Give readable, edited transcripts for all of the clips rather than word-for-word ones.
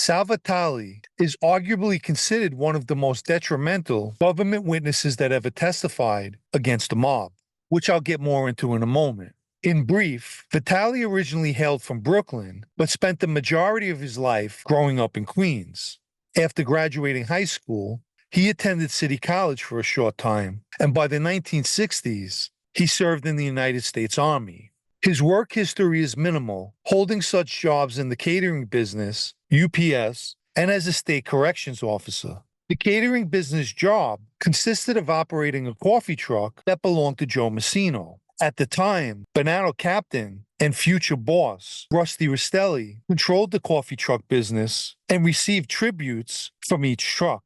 Sal Vitale is arguably considered one of the most detrimental government witnesses that ever testified against the mob, which I'll get more into in a moment. In brief, Vitale originally hailed from Brooklyn, but spent the majority of his life growing up in Queens. After graduating high school, he attended City College for a short time, and by the 1960s, he served in the United States Army. His work history is minimal, holding such jobs in the catering business, UPS, and as a state corrections officer. The catering business job consisted of operating a coffee truck that belonged to Joe Messino. At the time, Bonanno captain and future boss, Rusty Rastelli, controlled the coffee truck business and received tributes from each truck.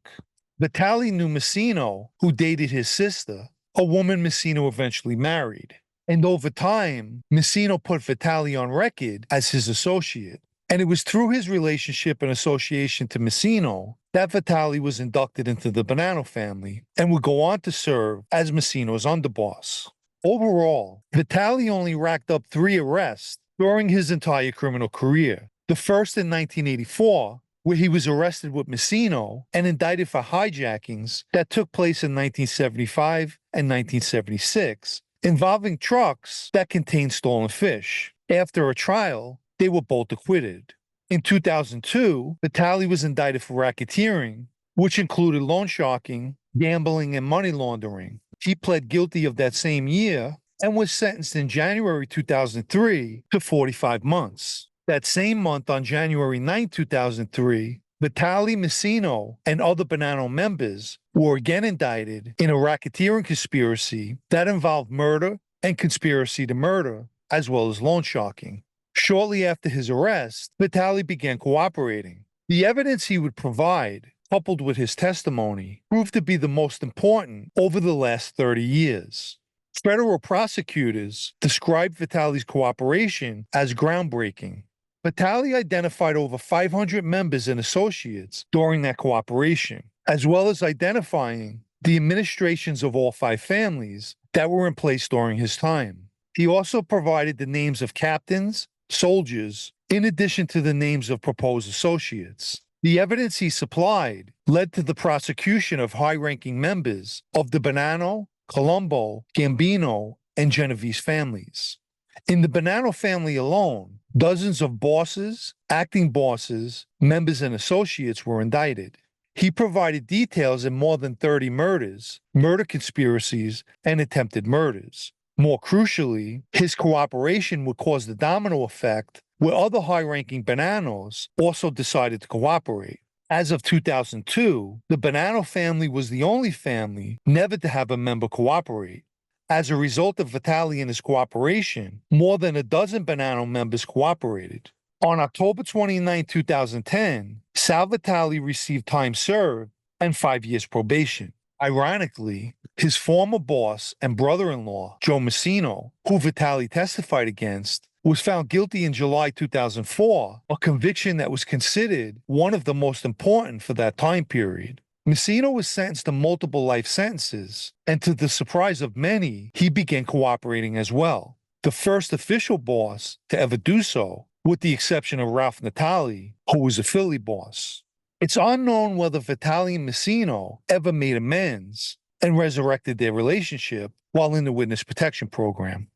Vitale knew Messino, who dated his sister, a woman Messino eventually married. And over time, Messino put Vitale on record as his associate. And it was through his relationship and association to Messino that Vitale was inducted into the Bonanno family and would go on to serve as Messino's underboss. Overall, Vitale only racked up 3 arrests during his entire criminal career. The first in 1984, where he was arrested with Messino and indicted for hijackings that took place in 1975 and 1976, involving trucks that contained stolen fish. After a trial, they were both acquitted. In 2002, Vitale was indicted for racketeering, which included loan sharking, gambling, and money laundering. He pled guilty of that same year and was sentenced in January 2003 to 45 months. That same month, on January 9, 2003, Vitale, Messino, and other Bonanno members were again indicted in a racketeering conspiracy that involved murder and conspiracy to murder, as well as loan sharking. Shortly after his arrest, Vitale began cooperating. The evidence he would provide, coupled with his testimony, proved to be the most important over the last 30 years. Federal prosecutors described Vitale's cooperation as groundbreaking. Vitale identified over 500 members and associates during that cooperation, as well as identifying the administrations of all 5 families that were in place during his time. He also provided the names of captains, soldiers, in addition to the names of proposed associates. The evidence he supplied led to the prosecution of high-ranking members of the Bonanno, Colombo, Gambino, and Genovese families. In the Bonanno family alone, dozens of bosses, acting bosses, members, and associates were indicted. He provided details in more than 30 murders, murder conspiracies, and attempted murders. More crucially, his cooperation would cause the domino effect where other high-ranking Bonannos also decided to cooperate. As of 2002, the Bonanno family was the only family never to have a member cooperate. As a result of Vitale and his cooperation, more than a dozen Bonanno members cooperated. On October 29, 2010, Sal Vitale received time served and 5 years probation. Ironically, his former boss and brother-in-law, Joe Messino, who Vitale testified against, was found guilty in July 2004, a conviction that was considered one of the most important for that time period. Messino was sentenced to multiple life sentences, and to the surprise of many, he began cooperating as well. The first official boss to ever do so, with the exception of Ralph Natale, who was a Philly boss. It's unknown whether Vitale and Messino ever made amends and resurrected their relationship while in the witness protection program.